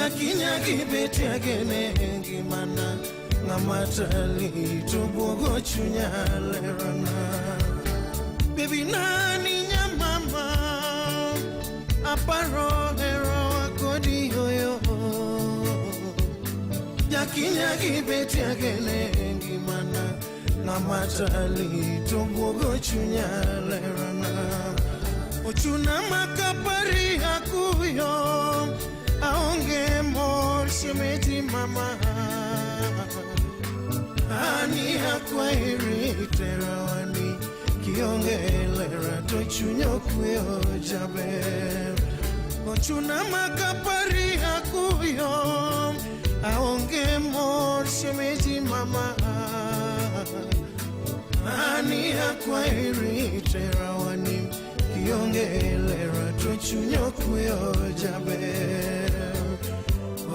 Jakinyagi beti agene ngimana ngamatali tubugo chunyalerana. Baby nani nyamama aparo hero akodi yoyo. Jakinyagi beti agene ngimana ngamatali tubugo chunyalerana. Ochuna makapari akuyo aonge mor shemeti mama. Ani hakwa iriterawani kionge lera to chunyo kuyo jabe. Ochuna makapari akuyo aonge mor shemeti mama. Ani hakwa iriterawani kionge lera to chunyo kuyo jabe.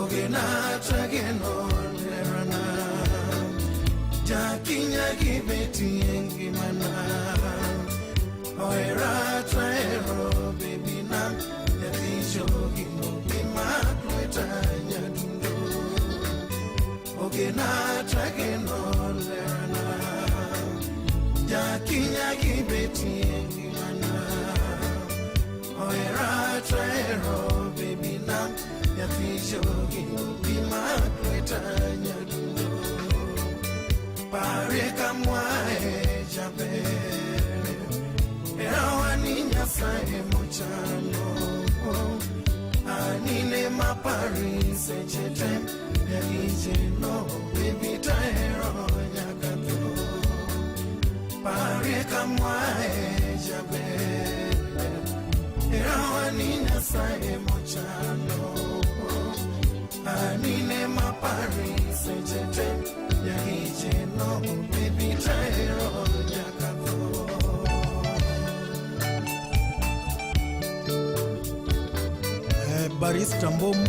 Ogena tageno lerana. Jakinyagi beti ngimana. Oera traero baby nam yatishogi no bimakweta nyadundo. Ogena tageno lerana. Jakinyagi beti ngimana. Oera traero baby nam yatishogi no bimakweta nyadundo. Pareka mwae jabe. Erawani nyasaye mochano. Anine mapari sechetem. Yagije no baby taero nyakato. Pareka mwae jabe. Erawani nyasaye mochano. Anine mapari sechetem. Yagije no baby taero nyakato. Barista Mbomu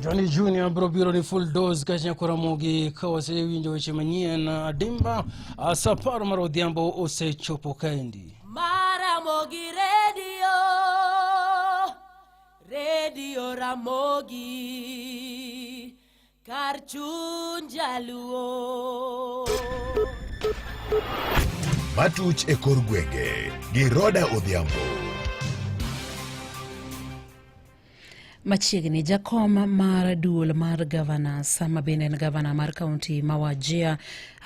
Johnny Junior Brobiro ni full dose kanya kuramogi kawase winjo weche manyien Adimba asaparo marodhiambo ose chopo kaendi Maramogi Radio Ramogi Karchun Jaluo Matuch e kor gwenge gi Roda Odhiambo. Machiegni jakom mar duol mar gavana sama bende en gavana mar kaunti ma Wajir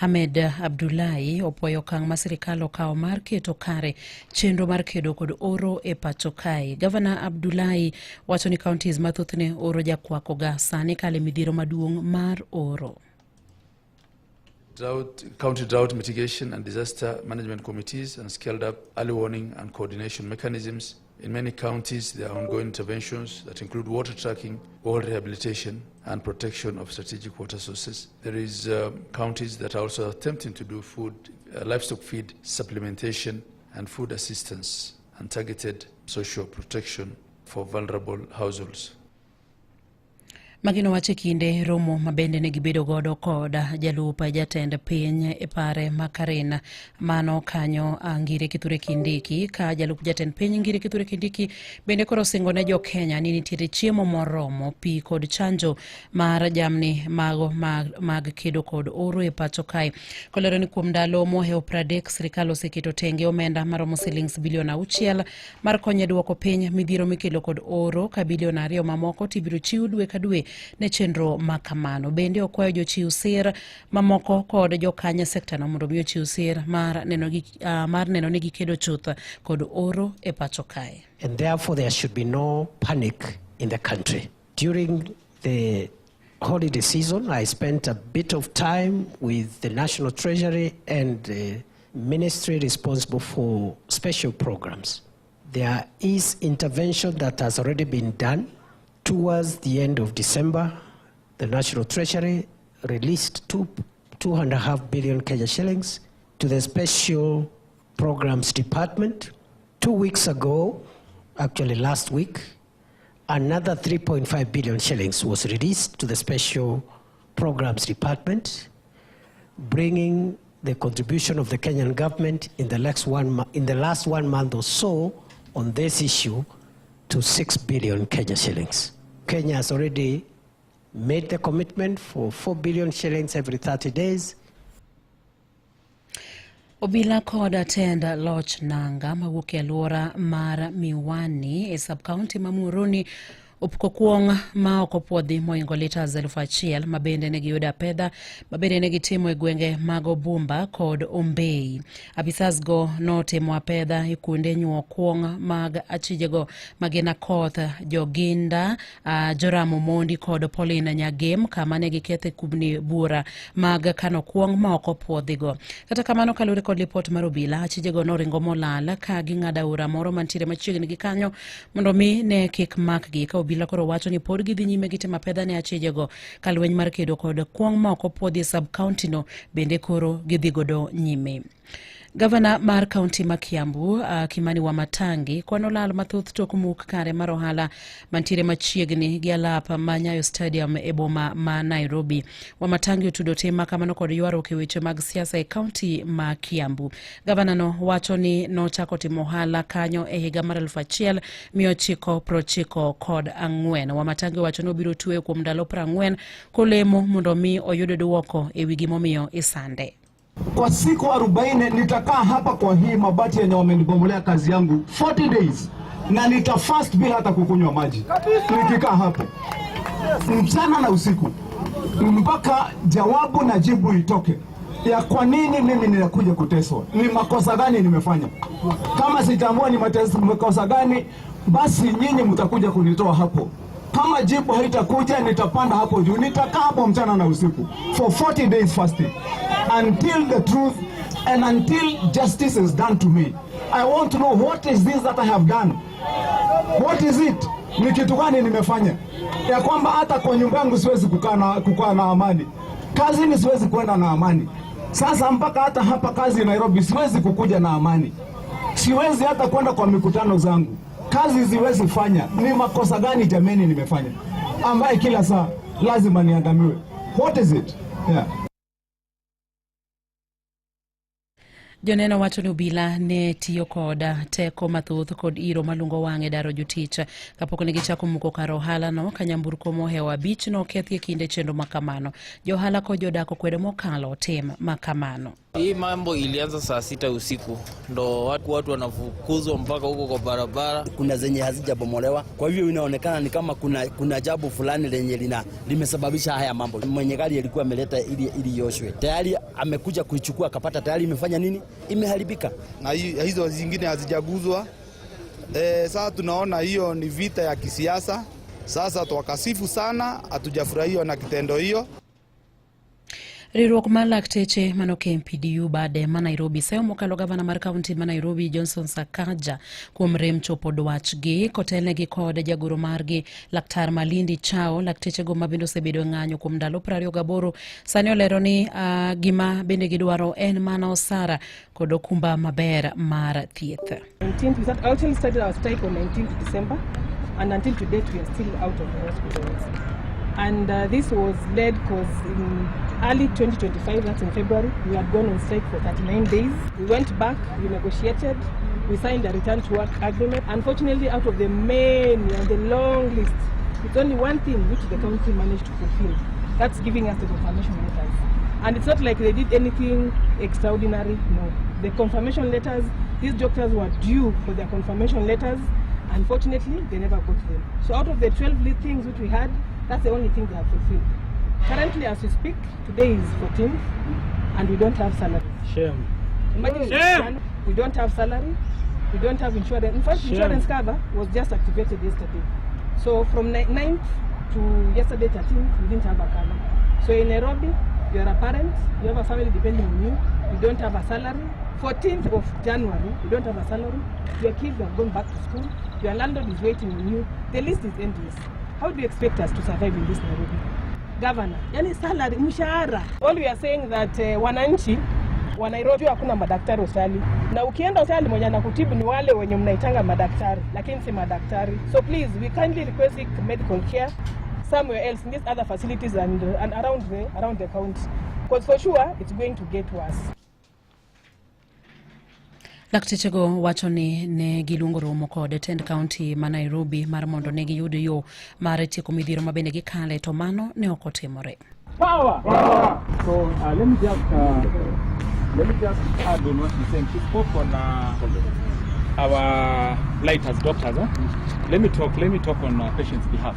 Ahmed Abdullahi opwoyo okang' ma sirikal okawo mar keto kare chenro mar kedo kod oro e pacho kae. Gavana Abdullahi wacho ni counties mathothne oro jakwako ga sani kale midhiero maduong' mar oro. County drought mitigation and disaster management committees and scaled up early warning and coordination mechanisms. In many counties, there are ongoing interventions that include water tracking, water rehabilitation, and protection of strategic water sources. There is counties that are also attempting to do livestock feed supplementation and food assistance and targeted social protection for vulnerable households. Magino wache kinde romo mabende ne gibedo godo koda jalupa jatend piny e pare makarena mano kanyo Ngire Kithure Kindiki ka jalup jatend piny Ngire Kithure Kindiki bende koro singo ne jo Kenya ni nitiere chiemo moromo pi kod chanjo mar jamni mago mag kedo kod oro e pacho kae. Kolero ni kuom ndalo mohewo 30 sirikal oseketo tenge omenda maromo shillings bilion 6 mar konyo duoko piny midhiero mikelo kod oro ka bilion 2 mamoko tibiro chiw dwe ka dwe ne chenro makamano. Bende okwayo jochiw sir mamoko kod jokanya sekta no mondo chiw sir mar neno ni gikedo chuth kod oro e pacho kae. And therefore there should be no panic in the country. During the holiday season, I spent a bit of time with the National Treasury and the ministry responsible for special programs. There is intervention that has already been done. Towards the end of December, the National Treasury released 2.5 billion Kenya shillings to the Special Programs Department. 2 weeks ago, actually last week, another 3.5 billion shillings was released to the Special Programs Department, bringing the contribution of the Kenyan government in the last 1 month or so on this issue to 6 billion Kenya shillings. Kenya has already made the commitment for 4 billion shillings every 30 days. Obila koda tenda loch nanga mawuok e alwora mar Miwani e sub-county ma Muhoroni opuko kuong ma okopuodhi moingo litas 1,000 mabende ne giyuda pedha mabende ne gitimo e gwenge mag Obumba kod Ombei. Apisas go notimo pedha e kuonde nyuo kuong mag achijego magina Koth, Joginda, Joramo Mondi kod Paulina Nyagem kama ne gikethe kubni bura mag kano kuong ma okopuodhi go. Kata kamano kalure kod lipot mar obila achijego noringo molal ka ging'ada ura moro mantiere machiegni gi kanyo mondo mi ne kik makgi ka obila koro wacho ni pod gidhi nyime gitimo pedha ne achijego ka lweny mar kedo kod kuong ma okopuodhi sub-county no bende koro gidhi godo nyime. Gavana mar kaunti ma Kiambu, Kimani Wamatangi, kwano lal mathoth tok muk kare mar ohala mantiere machiegni gi alap ma Nyayo Stadium e boma ma Nairobi. Wamatangi otudo tema kamano kod ywaruok e weche mag siasa e kaunti ma Kiambu. Gavana no wacho ni nochako timo ohala kanyo e higa mar 1994. Wamatangi wacho ni obiro tuwe kuom ndalo 40 kolemo mondo mi oyud duoko e wi gimomiyo isande. Kwa siku 40 nitakaa hapa kwa hii mabati yenye wamenibomolea kazi yangu 40 days na nitafast bila hata kukunywa maji. Nikikaa hapo mchana na usiku mpaka jawabu na jibu itoke ya kwa nini mimi ninakuja kuteswa. Ni makosa gani nimefanya? Kama sitambua ni makosa gani, basi nyinyi mtakuja kunitoa hapo. Kama jibu haitakuja nitapanda hapo juu, nitakaa hapo mchana na usiku for 40 days fasting until the truth and until justice is done to me. I want to know what is this that I have done. What is it? Ni kitu gani nimefanya ya kwamba hata kwa nyumba yangu siwezi kukaa na amani, kazini siwezi kwenda na amani. Sasa mpaka hata hapa kazi Nairobi siwezi kukuja na amani, siwezi hata kwenda kwa mikutano zangu, kazi ziwezi fanya. Ni makosa gani jameni nimefanya ambaye kila saa lazima niandamiwe? What is it? Yeah. Joneno wacho ni obila ne tiyo koda teko mathoth kod iro malungo wang'e daro jotich kapok ne gichako muko kar ohala no ka nyamburko mohewa abich no kethi e kinde chenro makamano. Johala kod jodak okwedo mokalo tim makamano. Hii mambo ilianza saa 6 usiku ndo watu wanafukuzwa mpaka huko kwa barabara. Kuna zenye hazijabomolewa, kwa hivyo inaonekana ni kama kuna jambo fulani lenye limesababisha haya mambo. Mwenye gari alikuwa ameleta ili yoshwe, tayari amekuja kuichukua akapata tayari imefanya nini, imeharibika, na hizo zingine hazijaguzwa. Sasa tunaona hiyo ni vita ya kisiasa. Sasa tuwakasifu sana, hatujafurahia na kitendo hiyo. Riwruok mar lakteche manoke MPDU bade ma Nairobi sayo mokalo gavana mar kaunti ma Nairobi Johnson Sakaja kuom rem chopo dwachgi kotelnegi kod jagoro margi Laktar Malindi Chao. Lakteche go mabende osebedo ng'anyo kuom ndalo 28 sani olero ni gima bende gidwaro en mana osara kod okumba maber mar thieth. 19th, we actually started our strike on 19th December and until today we are still out of the hospitals. And this was led because in early 2025, that's in February, we had gone on strike for 39 days. We went back, we negotiated, we signed a return to work agreement. Unfortunately, out of the many and the long list, it's only one thing which the county managed to fulfill. That's giving us the confirmation letters. And it's not like they did anything extraordinary, no. The confirmation letters, these doctors were due for their confirmation letters. Unfortunately, they never got them. So out of the 12 things which we had, that's the only thing they have fulfilled. Currently, as we speak, today is 14th, and we don't have salary. Shame. Imagine shame. We don't have salary, we don't have insurance. In fact, insurance cover was just activated yesterday. So from 9th to yesterday 13th, we didn't have a cover. So in Nairobi, you are a parent, you have a family depending on you, you don't have a salary. 14th of January, you don't have a salary, your kids have gone back to school, your landlord is waiting on you, the list is endless. How do you expect us to survive in this Nairobi? Governor, yani salary, mshahara. All we are saying that wananchi wa Nairobi hakuna madaktari hospitali. Na ukienda hospitali mwenye anakutibu ni wale wenye mnaitanga madaktari, lakini si madaktari. So please, we kindly request medical care somewhere else in these other facilities and around the county. Because for sure, it's going to get worse. Laktichego wacho ni ne giluongo romo kod tend county ma Nairobi mar mondo ne giyud yo mar tieko midhiero ma bende gikale, to mano ne ok otimore. Power! So let me just add on what she's saying. She spoke on our plight as doctors. Let me talk on patients' behalf.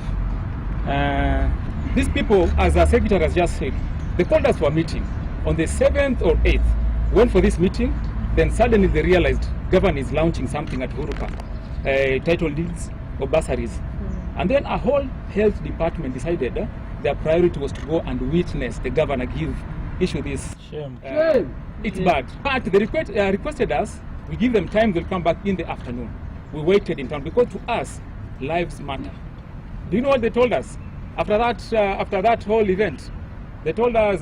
These people, as our secretary has just said, they called us for a meeting on the 7th or 8th. Went for this meeting, then suddenly they realized government is launching something at Uhuru Park, title deeds or bursaries. And then a whole health department decided their priority was to go and witness the governor issue this. Shame. It's bad. But they requested us, we give them time, they'll come back in the afternoon. We waited in town because to us, lives matter. Do you know what they told us? After that whole event, they told us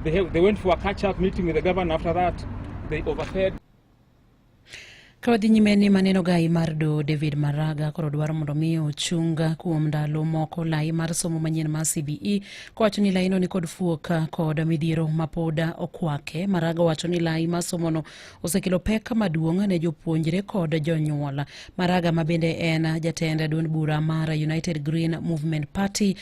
they went for a catch-up meeting with the governor. After that, they overheard. Kawadhi nyime ni maneno gai mar do David Maraga koro dwaro mondo miyo ochunga kuom ndalo moko lai mar somo manyien mar CBE, kowacho ni laino ni kod fuoka kod midhiero mapoda okwake. Maraga wacho ni lai mar somono osekelo pek maduong' ne jopuonjre kod jonyuol. Maraga mabende en jatend duond bura mar United Green Movement Party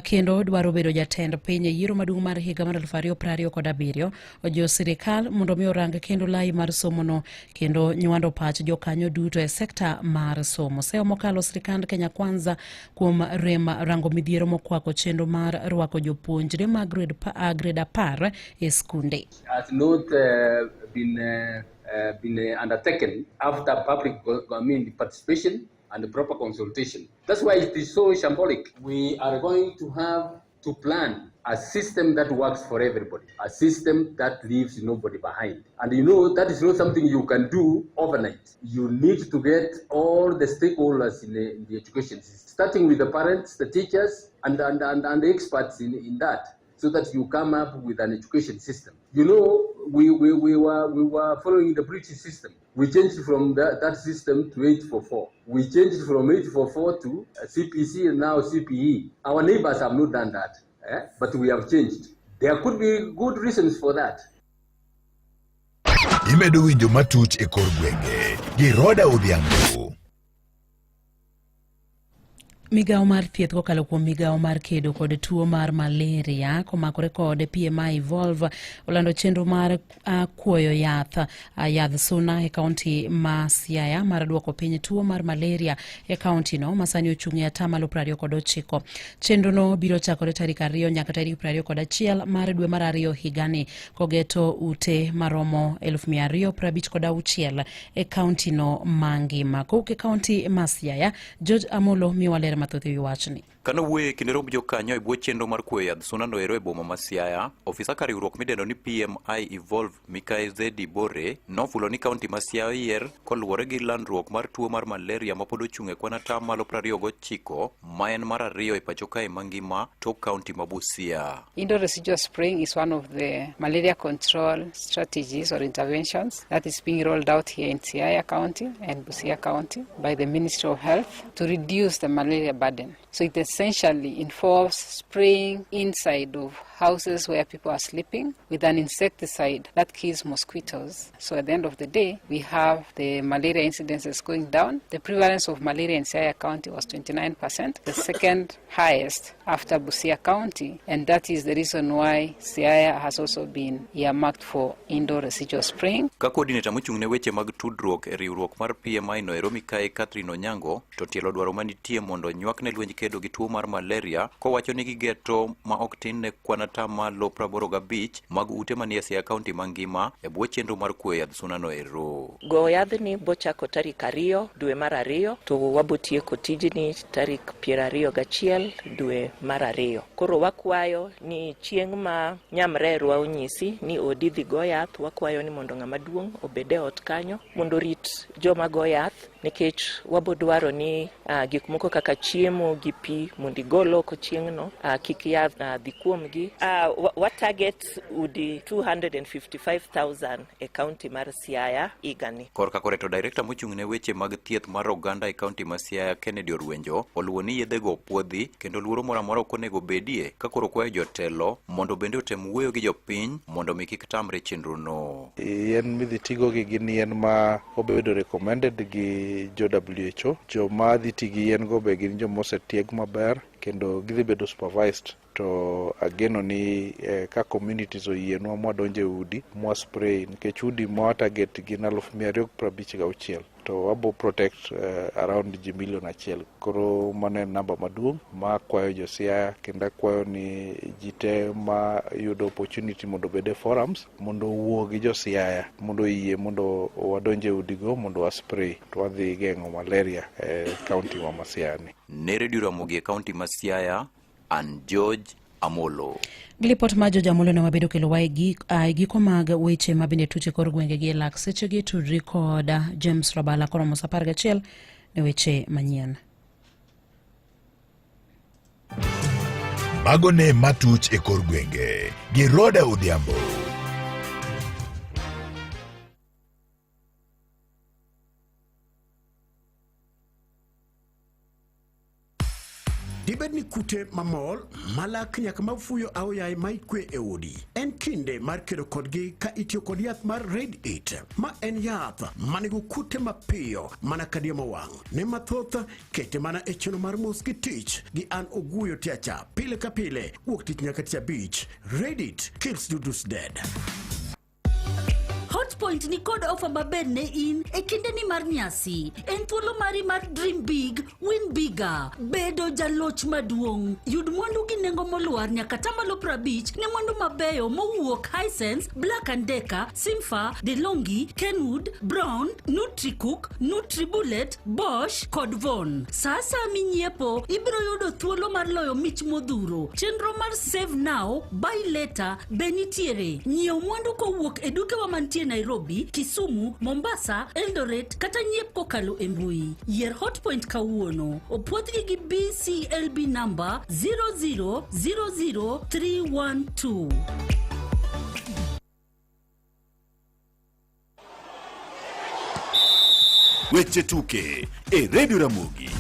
kendo dwaro bedo jatend piny yiero maduong' mar higa mar 2027 ojo sirikal mondo miyo rang kendo lai mar somono kendo nywando pach jokanyo duto e sekta mar somo. Seo mokalo sirikand Kenya Kwanza kuom rango midhiero mokwako chenro mar rwako jopuonjre mag grade 10 e skunde. Has not been undertaken after public participation and proper consultation. That's why it is so shambolic. We are going to have to plan a system that works for everybody, a system that leaves nobody behind. And you know, that is not something you can do overnight. You need to get all the stakeholders in the education system, starting with the parents, the teachers, and the experts in that, so that you come up with an education system. You know, we were following the British system. We changed from that system to 844. We changed from 844 to CPC and now CPE. Our neighbors have not done that. But we have changed. There could be good reasons for that. Imedo winjo matuch e kor gwenge gi Roda Odhiambo. Migao mar thieth kokalo kuom migao mar kedo kod tuo mar malaria komakore kod PMI Evolve olando chenro mar kuoyo yadh suna e kaunti ma Siaya mar duoko piny tuo mar malaria e kaunti no masani ochung'e atamalo 29. Chenro no biro chakore tarik 2 nyaka tarik 21 mar dwe mar 2 higani kogeto ute maromo 256 e kaunti no mangima. Kowuok kaunti ma Siaya, George Amolo miwalera mathoth ewi wachni. Kano wuoye kinde romo jokanyo e bwo chenro mar kuoyo yadh suna no ero e boma ma Siaya, ofisa ka riwruok midendo ni PMI Evolve Mikael Zedi Bore nofulo ni kaunti ma Siaya yier koluwore gi landruok mar tuo mar malaria ma pod ochung' e kwan atamalo 29 ma en mar 2 e pacho kae mangima tok kaunti ma Busia. Indoor residual spraying is one of the malaria control strategies or interventions that is being rolled out here in Siaya County and Busia County by the Ministry of Health to reduce the malaria burden. So it essentially involves spraying inside of houses where people are sleeping with an insecticide that kills mosquitoes. So at the end of the day, we have the malaria incidences going down. The prevalence of malaria in Siaya County was 29%, the second highest after Busia County, and that is the reason why Siaya has also been earmarked for indoor residual spraying. Ka coordinator mochung'ne weche mag tudruok e riwruok mar PMI no ero Mikae Catherine Onyango to tielo dwaro manitie mondo nywakne lwenj kedo gi tuo mar malaria kowacho ni gigeto ma ok tin ne kwan atamalo 85 mag ute manie Siaya County mangima e bwo chenro mar kuoyo yadh suna no ero. Go yadhni bochako tarik 2 dwe mar 2 to wabotieko tijni tarik 21 dwe mar 2. Koro wakwayo ni chieng' ma nyamrerwa onyisi ni odi dhi go yath, wakwayo ni mondo ng'ama duong' obede ot kanyo mondo rit joma go yath, nikech wabodwaro ni gik moko kaka chiemo gi pi mondo igol oko chieng'no kik yath dhi kuomgi what target would be 255,000 e county mar Siaya igani. Korka koreto director mochung' ne weche mag thieth mar oganda e county ma Siaya Kennedy Orwenjo oluwo ni yedhego puodhi kendo luoro moro amora ok onego bedie ka koro kwayo jotelo mondo bende otem wuoyo gi jopiny mondo mi kik tamre chenrono. Yien midhi tigo gi gin yien ma obedo recommended gi jo WHO. Joma dhi ti gi yien go be gin joma osetieg maber kendo gidhi bedo supervised. To ageno ni ka communities oyienwa mwadonje udi mwa spray nikech udi mwa target gin 256,000 to wabo protect around ji 1,000,000. Koro mane namba maduong' ma kwayo jo Siaya kendo kwayo ni jite ma yudo opportunity mondo bede forums mondo wuo gi jo Siaya mondo yie mondo wadonje udi go mondo wa spray to wadhi geng'o malaria county wa Siaya ni. Nere Duramogi county ma Siaya and George Amolo. Gilipot ma George Amolo ne wabedo kelo giko mag weche mabende tuche kor gwenge gi lak seche gi to record James Rabala koro mo 11 ne weche manyien. Magone matuch e kor gwenge gi Roda Odhiambo. Dibed ni kute mamol, malak nyaka mafuyo aoyai maikwe e udi. En kinde mar kedo kodgi ka itiyo kod yath mar Red It. Ma en yath manigo kute mapiyo mana kadiemo wang'. Ne mathoth kete mana e chono mar mosquitich gi an oguyo tiacha. Pile ka pile, wuok tich nyaka tich abich. Red It kills dudus dead. Hotpoint ni kod ofa maber ne in e kinde ni mar nyasi. En thuolo mari mar dream big, win bigger. Bedo jaloch maduong'. Yud mwandu gi nengo moluar nyaka tamalo 50 ne mwandu mabeyo mowuok Hisense, Black & Decker, Simfa, DeLonghi, Kenwood, Brown, NutriCook, NutriBullet, Bosch kod Von. Sasa minyiepo ibiro yudo thuolo mar loyo mich modhuro. Chenro mar Save Now, Buy Later benitiere. Nyiew mwandu kowuok e duke wa mantie Nairobi, Kisumu, Mombasa, Eldoret kata nyiep kokalo e mbui. Yier Hotpoint kawuono. Opuodhgi gi BCLB number 0000312. Weche tuke e Radio Ramogi.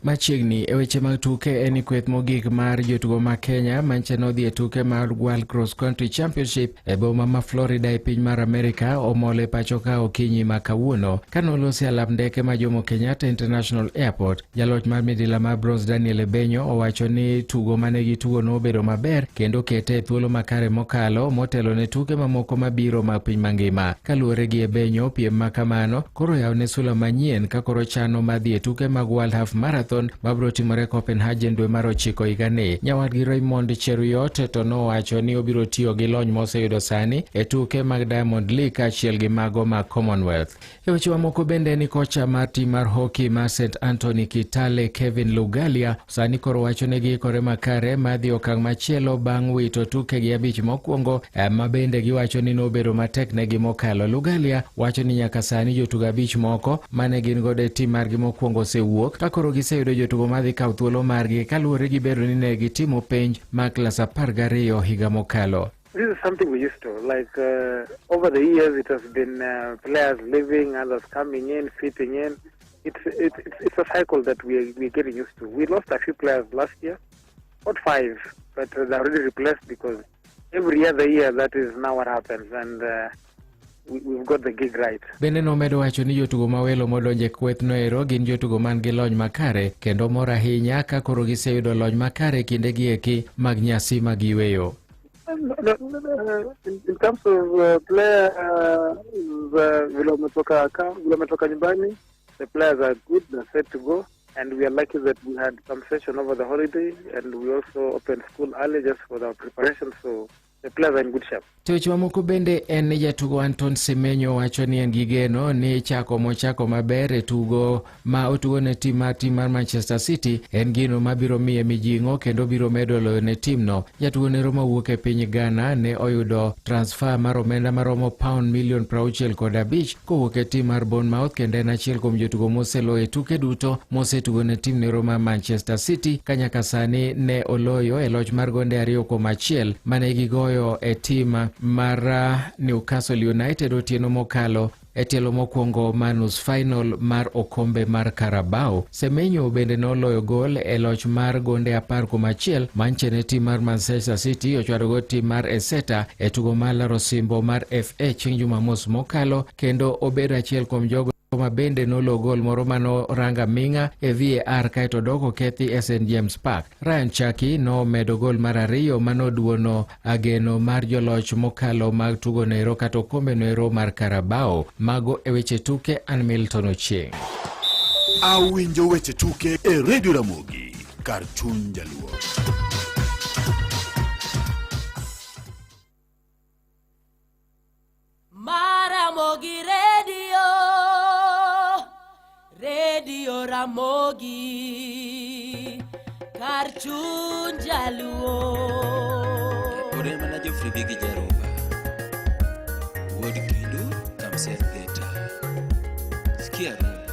Machiegni e weche mag tuke en kweth mogik mar jotugo ma Kenya manche nodhi e tuke mar World Cross Country Championship e boma ma Florida e piny mar Amerika omole pacho ka okinyi ma kawuono kanolosi alap ndeke ma Jomo Kenyatta International Airport. Jaloch mar midila mar bronze Daniel Ebenyo owacho ni tugo mane gitugo nobedo maber kendo kete thuolo makare mokalo motelo ne tuke mamoko mabiro ma piny mangima. Kaluwore gi Ebenyo, piem makamano koro yawne sula manyien ka koro chano madhi e tuke mag World Half Marathon mabro timore Copenhagen dwe mar 9 higani. Nyawadgi Raymond Cheruiyot to nowacho ni obiro tiyo gi lony moseyudo sani e tuke mag Diamond League kaachiel gi mago mag Commonwealth. E weche mamoko bende ni kocha mar tim mar hockey mar St Anthony Kitale Kevin Lugalia sani koro wacho ne giikore makare madhi okang' machielo bang' wito tuke gi 5 mokwongo ma bende giwacho ni nobedo matek negi mokalo. Lugalia wacho ni nyaka sani jotugo 5 moko mane gin godo e tim margi mokwongo osewuok ka koro giseyudo jotugo madhi kaw thuolo margi kaluwore gi bedo ni ne gitimo penj mag klas 12 higa mokalo. This is something we used to. Like over the years, it has been players leaving, others coming in, fitting in. It's a cycle that we're getting used to. We lost a few players last year, not 5, but they're already replaced because every other year that is now what happens. And we've got the gig right. Bende nomedo wacho ni jotugo mawelo modonje kwethno ero gin jotugo man gi lony makare kendo mor ahinya ka koro giseyudo lony makare kinde gi eki mag nyasi mag yweyo. In terms of player vile wametoka nyumbani, the players are good, they're set to go, and we are lucky that we had some session over the holiday and we also opened school early just for our preparation, so the players are in good shape. To weche mamoko bende en ni jatugo Anton Semenyo wacho ni en gi geno ni mochako maber e tugo ma otugo ne tim mar Manchester City en gino mabiro miye mijing'o kendo biro medo loyo ne timno. Jatugo ne Roma wuok e piny Ghana ne oyudo transfer mar omenda maromo pound milion 65 kowuok e tim mar Bournemouth kendo en achiel kuom jotugo moseloyo e tuke duto mosetugo ne tim ne Roma Manchester City ka nyaka sani ne oloyo e loch mar gonde 2-1 mane gigoyo e tim mar Newcastle United otieno mokalo e tielo mokwongo manus final mar okombe mar Carabao. Semenyo bende noloyo gol e loch mar gonde 10-1 manche ne tim mar Manchester City ochwado go tim mar Exeter e tugo mar laro simbo mar FA chieng' Jumamos mokalo kendo obedo achiel kuom jogo ma bende nolo gol moro mano ranga minga e VAR kaeto doko kethi e St James Park. Ryan Chaki no medo gol mar 2 mano duono ageno mar joloch mokalo mag tugo noero kata okombe noero mar Carabao. Mago e weche tuke an Milton Ochieng'. Awinjo weche tuke e Radio Ramogi kar chuny jaluo. Ramogi Radio Ramogi kar chuny jaluo. Ore mana Jofri Bigi Jaruba Wuod Kindu Tamsel Geta Skia Rumba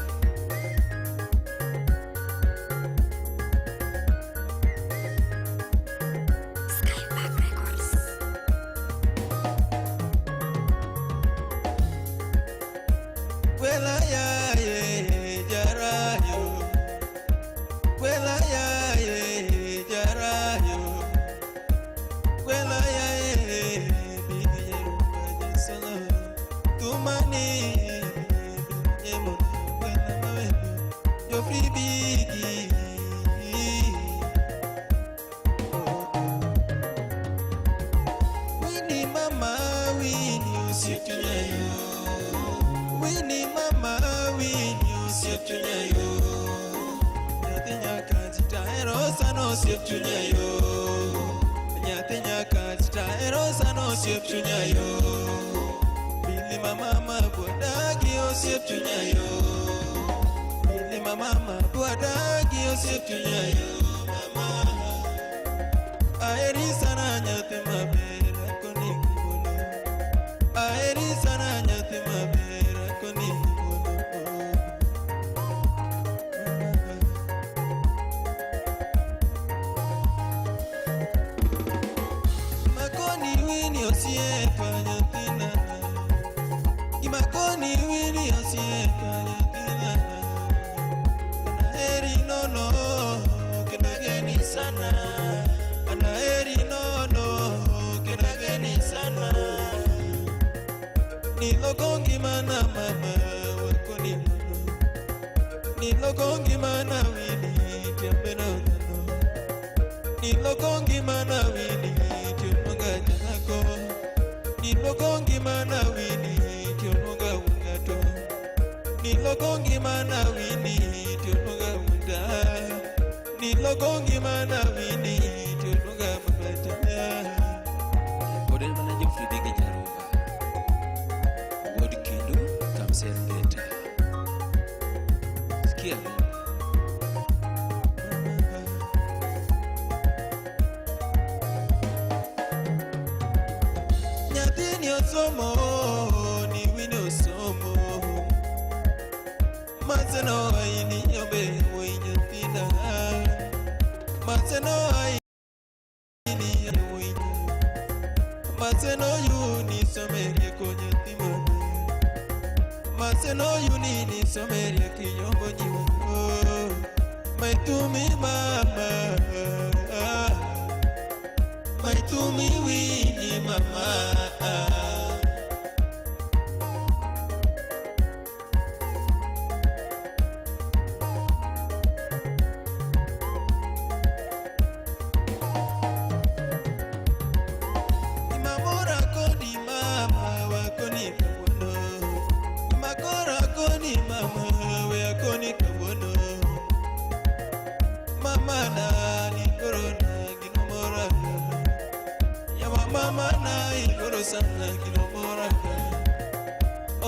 Mama na igoro sana gino mora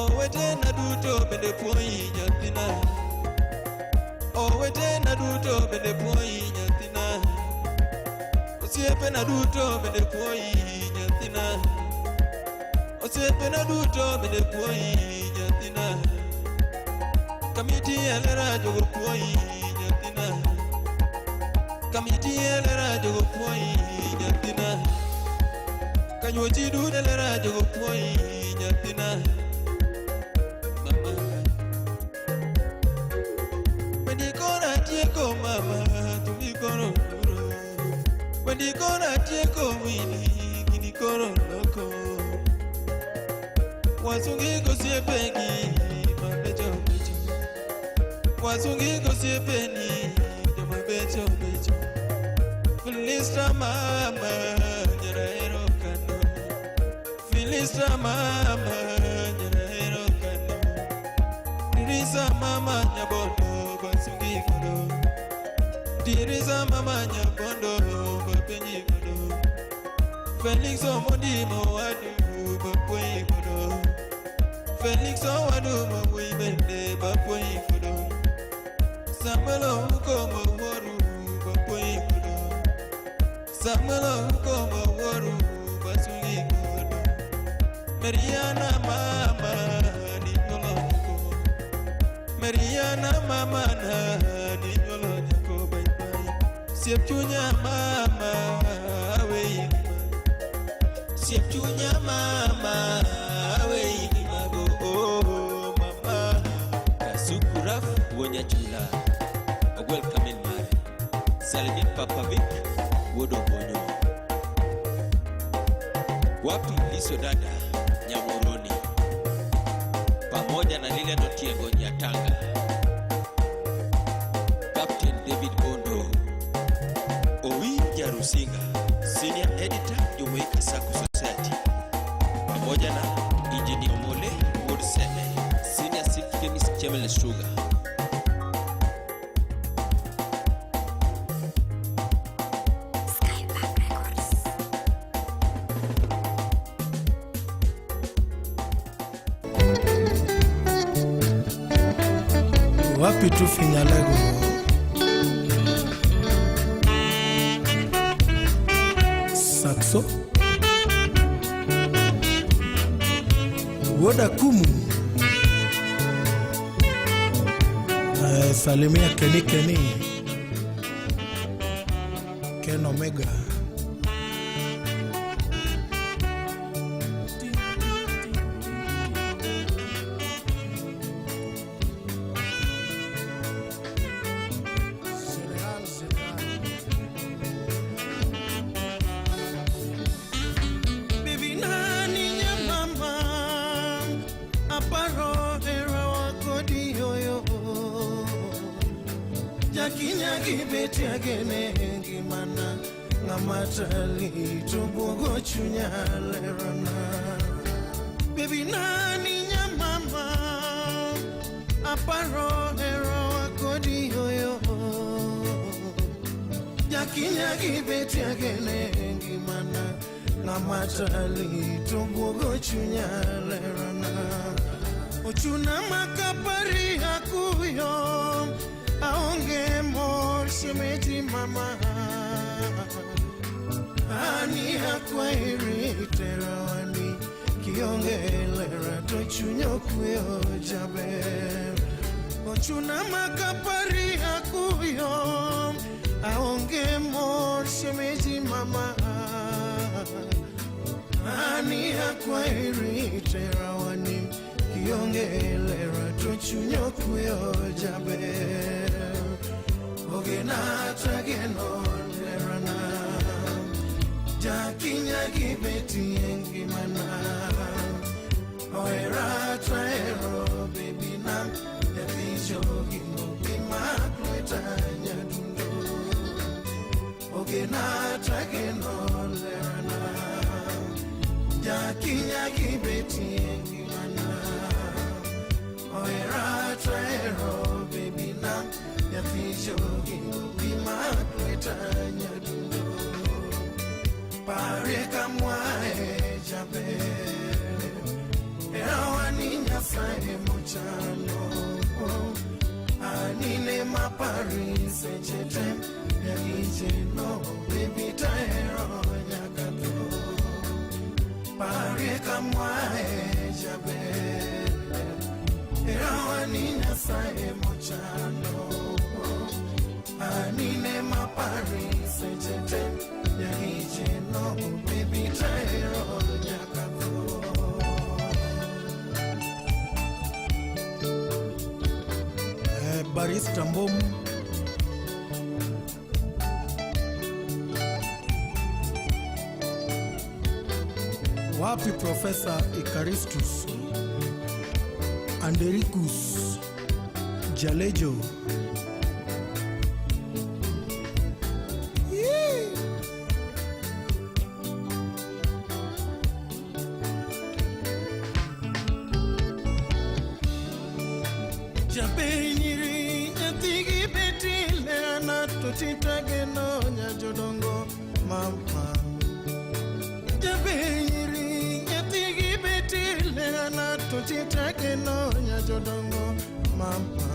owete na duto bende puonyi nyathina owete na duto bende puonyi nyathina osiepe na duto bende puonyi nyathina osiepe na duto bende puonyi nyathina kamiti elera jogo puonyi nyathina kamiti elera jogo puonyi nyathina kanyuochi dude elera jogo puonyi nyathina tieko mama tumi koro loro wendi kora tieko wini gini koro loko wasungi gosiepengi mabecho becho wasungi gosiepeni joma becho becho Filistra mama nyeraero kano Filistra mama nyeraero kano Dirisa mama nyabono wasungi kono Dirisa mama nyabondo bapenyi kono Felix omodimo wadu bapwenyi kono Felix owadu mawui bende bapwenyi kono Samuel ukomo waru bapwenyi kono Samuel ukomo waru basungi kono Mariana mama ninyolo nyako Mariana mama na ninyolo nyako bye bye Siepchunya mama awe igima Siepchunya mama awe igima oh mama Kasukuraf wonya chula welcome in mari Salimia Papa Vic wodo bonyo Wapi liso dada Nyamoroni pamoja na lile Otieno Nyatanga Captain David Bondo Owi Jarusinga Senior Editor Jumuika Sacco Society pamoja na Engineer Omole Wodsene Senior Chief Chemist Chemel Sugar Wapi tu finyalego Saxo Woda Kumu Salimia Keni Ken Omega Gimana ngamatali tubugo chunyalerana Baby nani nyamama aparo hero akodi yoyo Jakinya gibeti agene gimana ngamatali tubugo chunyalerana Ochuna makapari akuyo aonge mor shemeti mama ani hakwa iriterawani kionge lera to chunyo kuyo jabe ochuna makapari akuyo aonge mor shemeti mama ani hakwa iriterawani kionge lera to chunyo kuyo jabe Ogena trageno lerana Jakinya gibeti engimana Oera traero baby nam Yavisho gino bima kwetanya dundo Ogena trageno lerana Jakinya gibeti engimana Oera traero baby nam Yavisho gino bima kwetanya dundo Pareka mwae jabe mapari sechete ya ijeno baby taero nyakato pare kamwae jabe erawani nyasaye mochano anine mapari sechete ya ijeno baby taero nyakato Barista Mbom wapi Professor Ikaristus Andericus Jalejo Titageno nyajodongo mama Jabiri nyatigi betile na titageno nyajodongo mama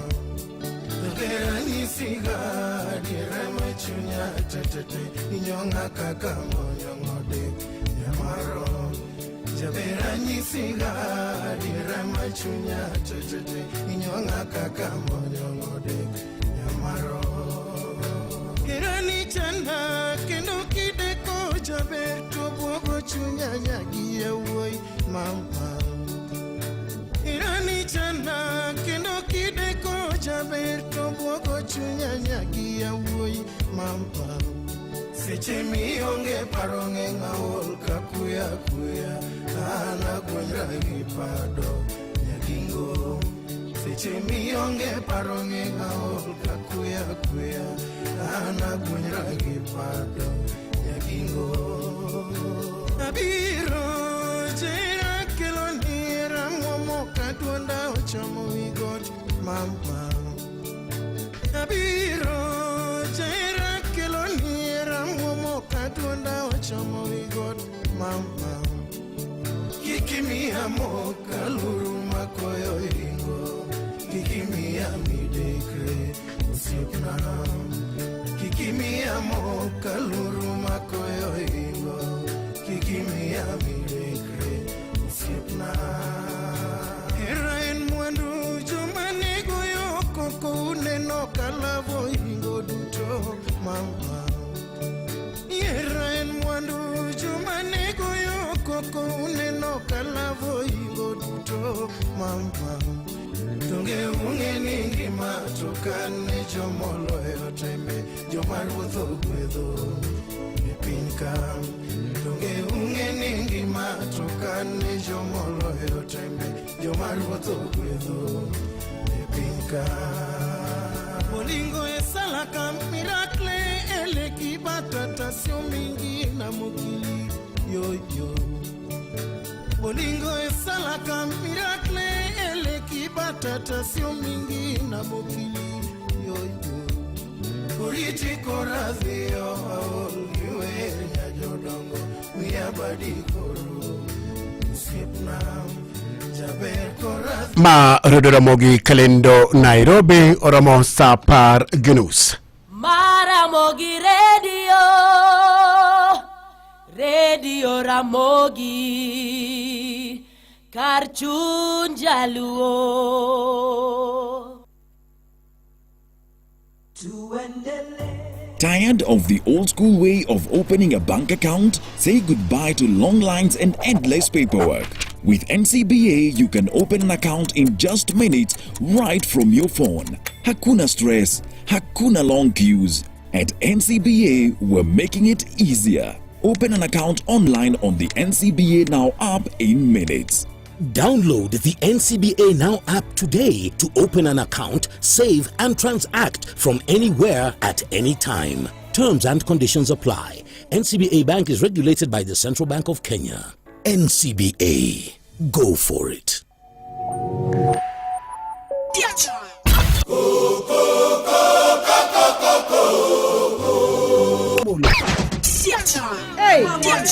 Dogera nisiga dire machunya tetete inyonga kaka monyongode nyamaro Jabera nisiga dire machunya tetete inyonga kaka monyongode nyamaro Kirani chanda kendo kideko jaber to bogo chunya nyagi yawoi mama Kirani chanda kendo kideko jaber to bogo chunya nyagi yawoi mama Seche mionge paronge ngaol kakuya kuya ana gwendra gipado nyagingo Seche mionge paronge ngaol kakuya kuya ana gwendra gipado nyagingo Abiro jera kelonira momo katwanda ochamo wigot mama Abiro jera kelonira momo katwanda ochamo wigot mama Kikimia moka luru makoyo ingo Kikimia midekre usiopna Kikimia moka luru makoyo ingo Kikimia midekre usiopna Heraen mwandu jumane goyo koko uneno kalavo ingo duto mama Heraen mwandu jumane goyo koko uneno kalavo ingo duto mama Tunge unge ningi matokane jomolo yotembe jomarwotho gwedho epinka Tunge unge ningi matokane jomolo yotembe jomarwotho gwedho epinka Bolingo esalaka miracle eleki batata mingi na mokili yo Bolingo esalaka miracle eleki batata mingi na mokili yo Uriti korazio aol yue nyajodongo miabadi koru usipna jaber korazio Ma Rodora Mogi Kalendo Nairobi Oromo Sapar Gnus Maramogi Radio Ramogi Karchun Jaluo Tired of the old school way of opening a bank account? Say goodbye to long lines and endless paperwork. With NCBA, you can open an account in just minutes right from your phone. Hakuna stress, hakuna long queues. At NCBA, we're making it easier. Open an account online on the NCBA Now app in minutes. Download the NCBA Now app today to open an account, save and transact from anywhere at any time. Terms and conditions apply. NCBA Bank is regulated by the Central Bank of Kenya. NCBA. Go for it. Hey,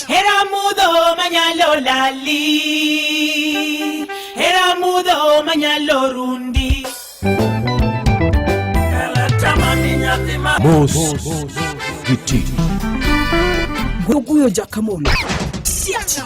era mudo mañalo lali, era mudo mañalo rundi. Kalatama Mos Giti Guguyo Jakamono. Siacha.